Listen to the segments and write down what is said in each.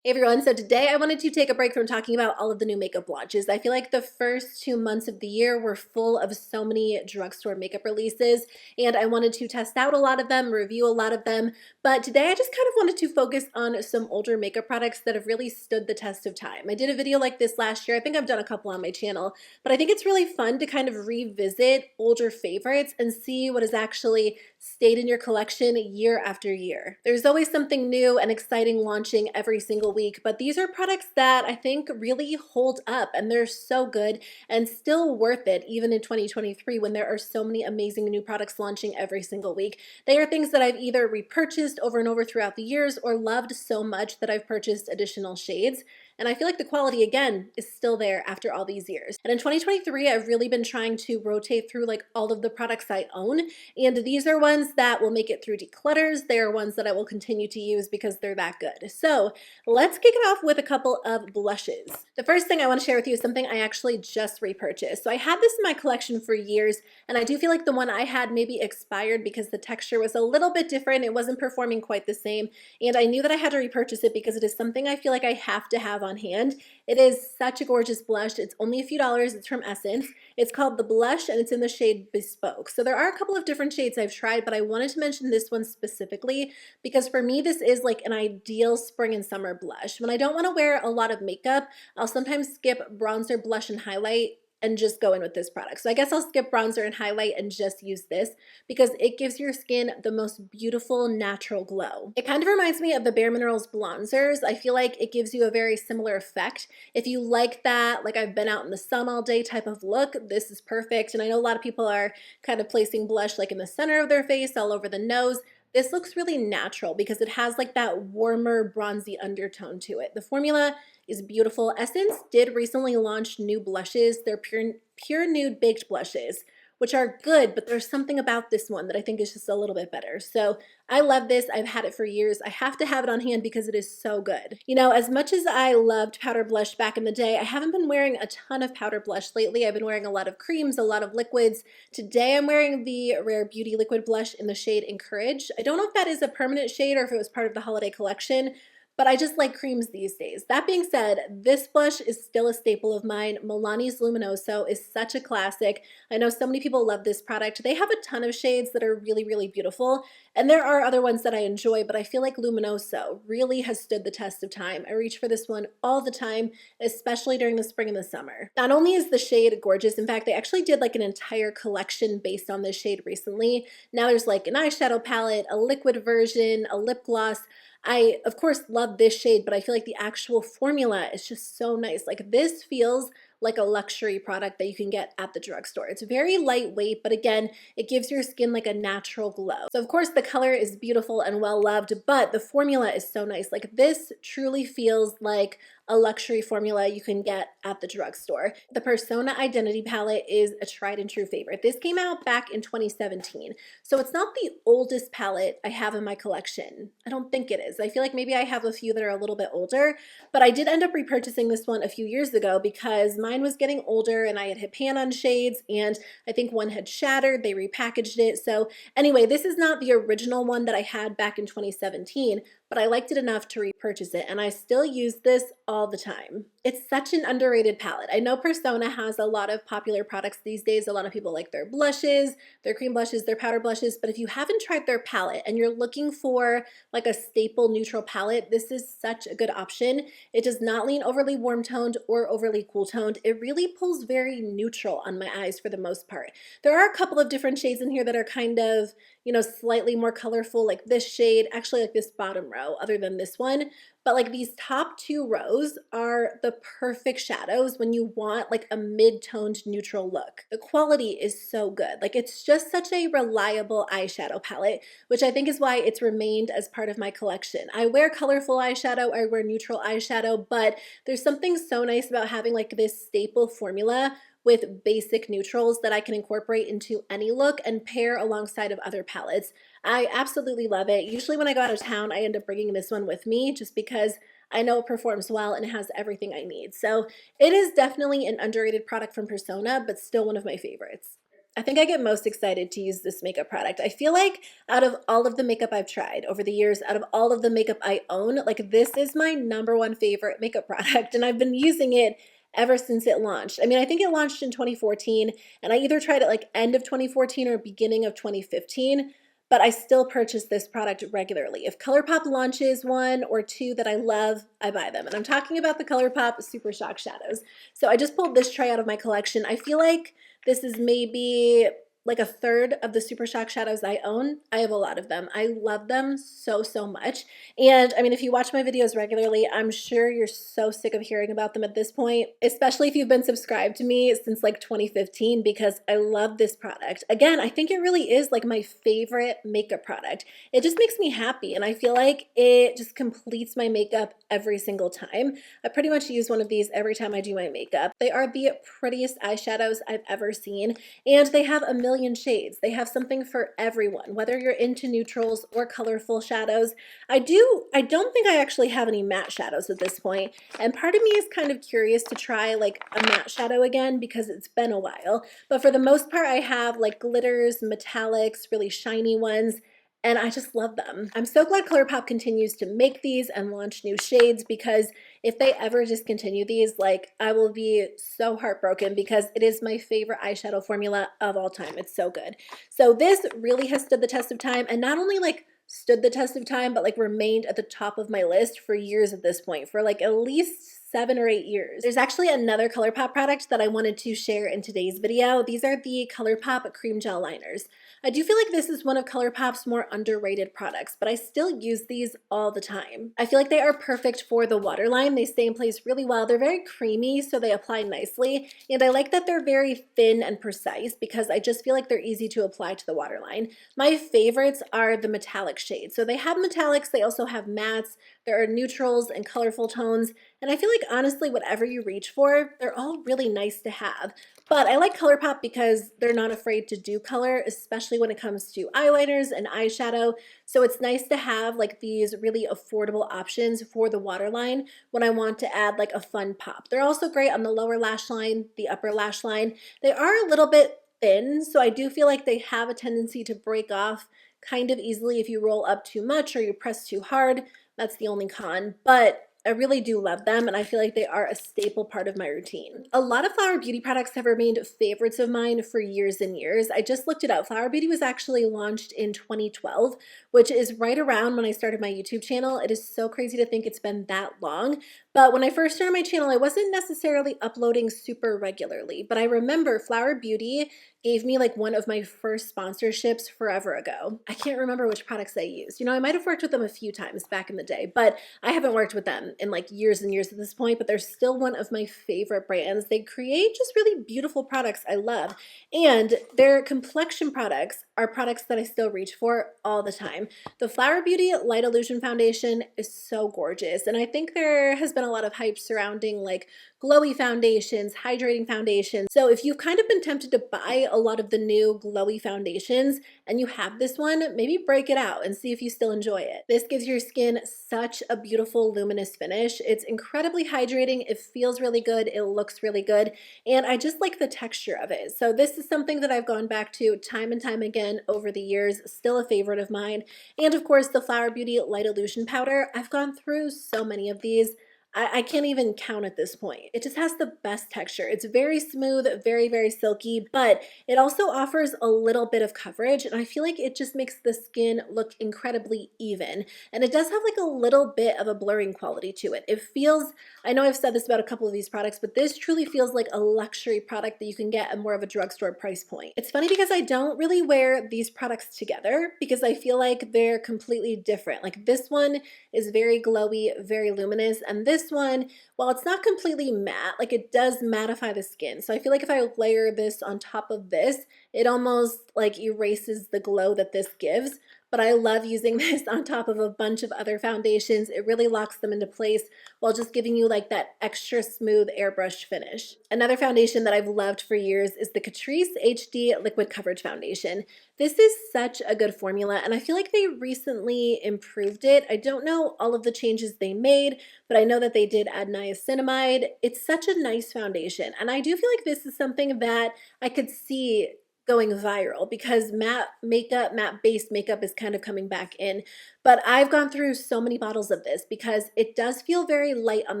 Hey everyone, so today I wanted to take a break from talking about all of the new makeup launches. I feel like the first 2 months of the year were full of so many drugstore makeup releases, and I wanted to test out a lot of them, review a lot of them, but today I just kind of wanted to focus on some older makeup products that have really stood the test of time. I did a video like this last year. I think I've done a couple on my channel, but I think it's really fun to kind of revisit older favorites and see what has actually stayed in your collection year after year. There's always something new and exciting launching every single week, but these are products that I think really hold up and they're so good and still worth it even in 2023 when there are so many amazing new products launching every single week. They are things that I've either repurchased over and over throughout the years or loved so much that I've purchased additional shades. And I feel like the quality, again, is still there after all these years. And in 2023, I've really been trying to rotate through like all of the products I own. And these are ones that will make it through declutters. They are ones that I will continue to use because they're that good. So let's kick it off with a couple of blushes. The first thing I want to share with you is something I actually just repurchased. So I had this in my collection for years, and I do feel like the one I had maybe expired because the texture was a little bit different. It wasn't performing quite the same. And I knew that I had to repurchase it because it is something I feel like I have to have on hand. It is such a gorgeous blush. It's only a few dollars. It's from Essence. It's called the Blush and it's in the shade Bespoke. So there are a couple of different shades I've tried, but I wanted to mention this one specifically because for me this is like an ideal spring and summer blush. When I don't want to wear a lot of makeup, I'll sometimes skip bronzer, blush, and highlight and just go in with this product. So I guess I'll skip bronzer and highlight and just use this because it gives your skin the most beautiful natural glow. It kind of reminds me of the Bare Minerals bronzers. I feel like it gives you a very similar effect. If you like that, like I've been out in the sun all day type of look, this is perfect. And I know a lot of people are kind of placing blush like in the center of their face, all over the nose. This looks really natural because it has like that warmer bronzy undertone to it. The formula is beautiful. Essence did recently launch new blushes. They're pure nude baked blushes, which are good, but there's something about this one that I think is just a little bit better. So I love this. I've had it for years. I have to have it on hand because it is so good. You know, as much as I loved powder blush back in the day, I haven't been wearing a ton of powder blush lately. I've been wearing a lot of creams, a lot of liquids. Today I'm wearing the Rare Beauty liquid blush in the shade Encourage. I don't know if that is a permanent shade or if it was part of the holiday collection, but I just like creams these days. That being said, this blush is still a staple of mine. Milani's Luminoso is such a classic. I know so many people love this product. They have a ton of shades that are really, really beautiful, and there are other ones that I enjoy, but I feel like Luminoso really has stood the test of time. I reach for this one all the time, especially during the spring and the summer. Not only is the shade gorgeous, in fact, they actually did like an entire collection based on this shade recently. Now there's like an eyeshadow palette, a liquid version, a lip gloss. I, of course, love this shade, but I feel like the actual formula is just so nice. Like this feels like a luxury product that you can get at the drugstore. It's very lightweight, but again, it gives your skin like a natural glow. So of course the color is beautiful and well loved, but the formula is so nice. Like this truly feels like a luxury formula you can get at the drugstore. The Persona Identity palette is a tried and true favorite. This came out back in 2017. So it's not the oldest palette I have in my collection. I don't think it is. I feel like maybe I have a few that are a little bit older, but I did end up repurchasing this one a few years ago because mine was getting older and I had hit pan on shades and I think one had shattered. They repackaged it. So anyway, this is not the original one that I had back in 2017, but I liked it enough to repurchase it and I still use this all the time. It's such an underrated palette. I know Persona has a lot of popular products these days. A lot of people like their blushes, their cream blushes, their powder blushes, but if you haven't tried their palette and you're looking for like a staple neutral palette, this is such a good option. It does not lean overly warm toned or overly cool toned. It really pulls very neutral on my eyes for the most part. There are a couple of different shades in here that are kind of, you know, slightly more colorful, like this shade, actually like this bottom row, other than this one. But like these top two rows are the perfect shadows when you want like a mid-toned neutral look. The quality is so good. Like it's just such a reliable eyeshadow palette, which I think is why it's remained as part of my collection. I wear colorful eyeshadow, I wear neutral eyeshadow, but there's something so nice about having like this staple formula with basic neutrals that I can incorporate into any look and pair alongside of other palettes. I absolutely love it. Usually when I go out of town, I end up bringing this one with me just because I know it performs well and it has everything I need. So it is definitely an underrated product from Persona, but still one of my favorites. I think I get most excited to use this makeup product. I feel like out of all of the makeup I've tried over the years, out of all of the makeup I own, like this is my #1 favorite makeup product, and I've been using it ever since it launched. I mean, I think it launched in 2014, and I either tried it like end of 2014 or beginning of 2015, but I still purchase this product regularly. If ColourPop launches one or two that I love, I buy them. And I'm talking about the ColourPop Super Shock Shadows. So I just pulled this tray out of my collection. I feel like this is maybe like a third of the Super Shock Shadows I own. I have a lot of them. I love them so, so much. And I mean, if you watch my videos regularly, I'm sure you're so sick of hearing about them at this point, especially if you've been subscribed to me since like 2015, because I love this product. Again, I think it really is like my favorite makeup product. It just makes me happy, and I feel like it just completes my makeup every single time. I pretty much use one of these every time I do my makeup. They are the prettiest eyeshadows I've ever seen, and they have a million shades. They have something for everyone, whether you're into neutrals or colorful shadows. I don't think I actually have any matte shadows at this point, and part of me is kind of curious to try like a matte shadow again because it's been a while, but for the most part I have like glitters, metallics, really shiny ones, and I just love them. I'm so glad ColourPop continues to make these and launch new shades, because if they ever discontinue these, like, I will be so heartbroken, because it is my favorite eyeshadow formula of all time. It's so good. So this really has stood the test of time, and not only like stood the test of time, but like remained at the top of my list for years at this point, for like at least 7 or 8 years. There's actually another ColourPop product that I wanted to share in today's video. These are the ColourPop Cream Gel Liners. I do feel like this is one of ColourPop's more underrated products, but I still use these all the time. I feel like they are perfect for the waterline. They stay in place really well. They're very creamy, so they apply nicely, and I like that they're very thin and precise, because I just feel like they're easy to apply to the waterline. My favorites are the metallic shades. So they have metallics, they also have mattes, there are neutrals and colorful tones, and I feel like honestly whatever you reach for, they're all really nice to have. But I like ColourPop because they're not afraid to do color, especially when it comes to eyeliners and eyeshadow. So it's nice to have like these really affordable options for the waterline when I want to add like a fun pop. They're also great on the lower lash line, the upper lash line. They are a little bit thin, so I do feel like they have a tendency to break off kind of easily if you roll up too much or you press too hard. That's the only con, but I really do love them, and I feel like they are a staple part of my routine. A lot of Flower Beauty products have remained favorites of mine for years and years. I just looked it up. Flower Beauty was actually launched in 2012, which is right around when I started my YouTube channel. It is so crazy to think it's been that long. But when I first started my channel, I wasn't necessarily uploading super regularly, but I remember Flower Beauty gave me like one of my first sponsorships forever ago. I can't remember which products I used. You know, I might have worked with them a few times back in the day, but I haven't worked with them in like years and years at this point, but they're still one of my favorite brands. They create just really beautiful products I love, and their complexion products are products that I still reach for all the time. The Flower Beauty Light Illusion Foundation is so gorgeous, and I think there has been a lot of hype surrounding like glowy foundations, hydrating foundations. So if you've kind of been tempted to buy a lot of the new glowy foundations and you have this one, maybe break it out and see if you still enjoy it. This gives your skin such a beautiful luminous finish. It's incredibly hydrating, it feels really good, it looks really good, and I just like the texture of it. So this is something that I've gone back to time and time again over the years, still a favorite of mine. And of course the Flower Beauty Light Illusion Powder. I've gone through so many of these. I can't even count at this point. It just has the best texture. It's very smooth, very, very silky, but it also offers a little bit of coverage, and I feel like it just makes the skin look incredibly even. And it does have like a little bit of a blurring quality to it. It feels, I know I've said this about a couple of these products, but this truly feels like a luxury product that you can get at more of a drugstore price point. It's funny because I don't really wear these products together because I feel like they're completely different. Like this one is very glowy, very luminous, and this one, while it's not completely matte, like it does mattify the skin. So I feel like if I layer this on top of this, it almost like erases the glow that this gives. But I love using this on top of a bunch of other foundations. It really locks them into place while just giving you like that extra smooth airbrush finish. Another foundation that I've loved for years is the Catrice HD Liquid Coverage Foundation. This is such a good formula, and I feel like they recently improved it. I don't know all of the changes they made, but I know that they did add niacinamide. It's such a nice foundation, and I do feel like this is something that I could see going viral because matte makeup, matte based makeup is kind of coming back in. But I've gone through so many bottles of this because it does feel very light on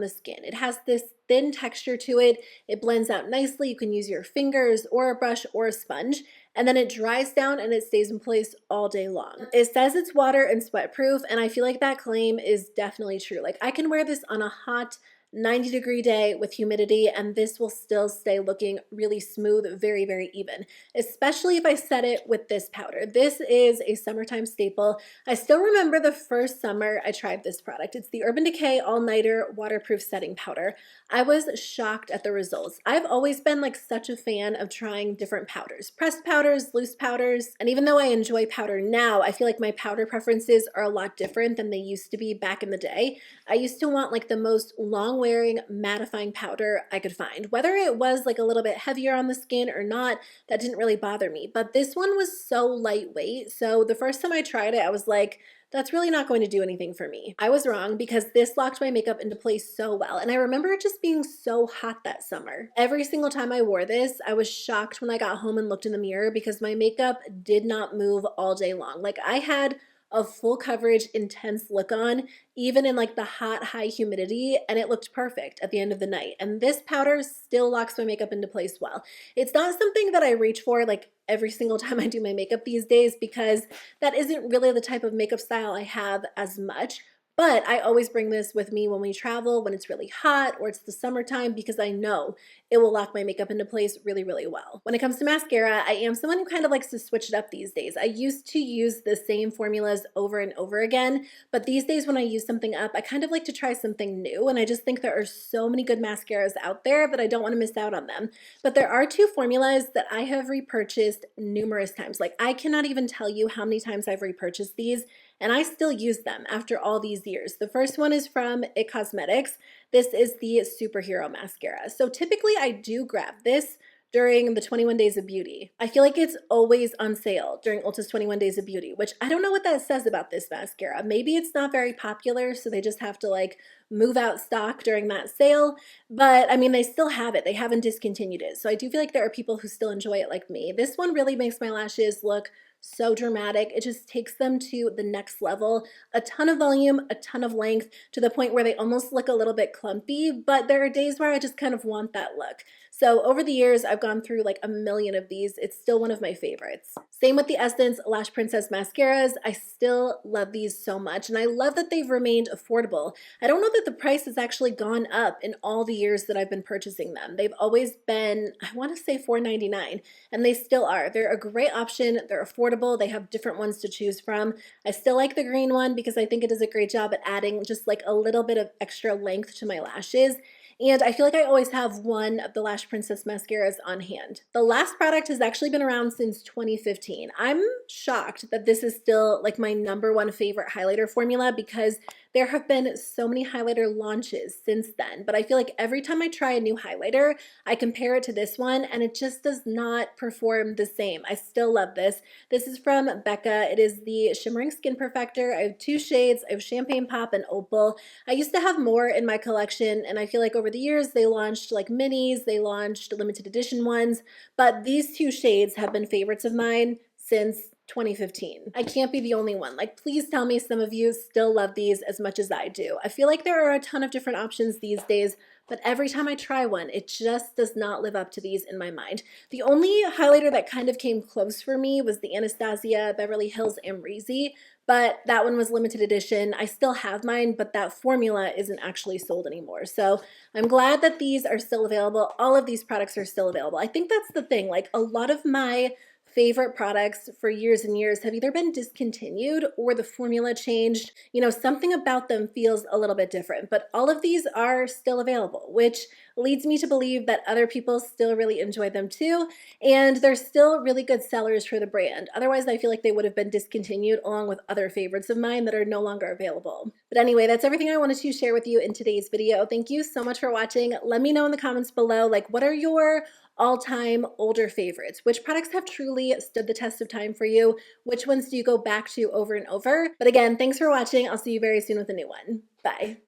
the skin. It has this thin texture to it. It blends out nicely. You can use your fingers or a brush or a sponge, and then it dries down and it stays in place all day long. It says it's water and sweat proof, and I feel like that claim is definitely true. Like I can wear this on a hot 90-degree day with humidity and this will still stay looking really smooth, very, very even, especially if I set it with this powder. This is a summertime staple. I still remember the first summer I tried this product. It's the Urban Decay All-Nighter Waterproof Setting Powder. I was shocked at the results. I've always been like such a fan of trying different powders, pressed powders, loose powders, and even though I enjoy powder now, I feel like my powder preferences are a lot different than they used to be back in the day. I used to want like the most long wearing mattifying powder I could find. Whether it was like a little bit heavier on the skin or not, that didn't really bother me. But this one was so lightweight. So the first time I tried it, I was like, that's really not going to do anything for me. I was wrong because this locked my makeup into place so well. And I remember it just being so hot that summer. Every single time I wore this, I was shocked when I got home and looked in the mirror because my makeup did not move all day long. Like I had a full coverage, intense look on, even in like the hot, high humidity, and it looked perfect at the end of the night. And this powder still locks my makeup into place well. It's not something that I reach for like every single time I do my makeup these days because that isn't really the type of makeup style I have as much. But I always bring this with me when we travel, when it's really hot or it's the summertime because I know it will lock my makeup into place really, really well. When it comes to mascara, I am someone who kind of likes to switch it up these days. I used to use the same formulas over and over again, but these days when I use something up, I kind of like to try something new, and I just think there are so many good mascaras out there that I don't want to miss out on them. But there are two formulas that I have repurchased numerous times. Like I cannot even tell you how many times I've repurchased these, and I still use them after all these years. The first one is from It Cosmetics. This is the Superhero Mascara. So typically I do grab this during the 21 Days of Beauty. I feel like it's always on sale during Ulta's 21 Days of Beauty, which I don't know what that says about this mascara. Maybe it's not very popular, so they just have to like move out stock during that sale. But I mean, they still have it. They haven't discontinued it. So I do feel like there are people who still enjoy it like me. This one really makes my lashes look so dramatic. It just takes them to the next level. A ton of volume, a ton of length, to the point where they almost look a little bit clumpy, but there are days where I just kind of want that look. So over the years, I've gone through like a million of these. It's still one of my favorites. Same with the Essence Lash Princess Mascaras. I still love these so much, and I love that they've remained affordable. I don't know that the price has actually gone up in all the years that I've been purchasing them. They've always been, I want to say $4.99, and they still are. They're a great option. They're affordable. They have different ones to choose from. I still like the green one because I think it does a great job at adding just like a little bit of extra length to my lashes. And I feel like I always have one of the Lash Princess mascaras on hand. The last product has actually been around since 2015. I'm shocked that this is still like my #1 favorite highlighter formula because there have been so many highlighter launches since then. But I feel like every time I try a new highlighter, I compare it to this one and it just does not perform the same. I still love this. This is from Becca. It is the Shimmering Skin Perfector. I have two shades. I have Champagne Pop and Opal. I used to have more in my collection, and I feel like over the years they launched like minis, they launched limited edition ones, but these two shades have been favorites of mine since 2015. I can't be the only one. Like, please tell me some of you still love these as much as I do. I feel like there are a ton of different options these days, but every time I try one, it just does not live up to these in my mind. The only highlighter that kind of came close for me was the Anastasia Beverly Hills Amrezy, but that one was limited edition. I still have mine, but that formula isn't actually sold anymore. So I'm glad that these are still available. All of these products are still available. I think that's the thing. Like, a lot of my favorite products for years and years have either been discontinued or the formula changed. You know, something about them feels a little bit different, but all of these are still available, which leads me to believe that other people still really enjoy them too, and they're still really good sellers for the brand. Otherwise, I feel like they would have been discontinued along with other favorites of mine that are no longer available. But anyway, that's everything I wanted to share with you in today's video. Thank you so much for watching. Let me know in the comments below, like, what are your all-time older favorites? Which products have truly stood the test of time for you? Which ones do you go back to over and over? But again, thanks for watching. I'll see you very soon with a new one. Bye.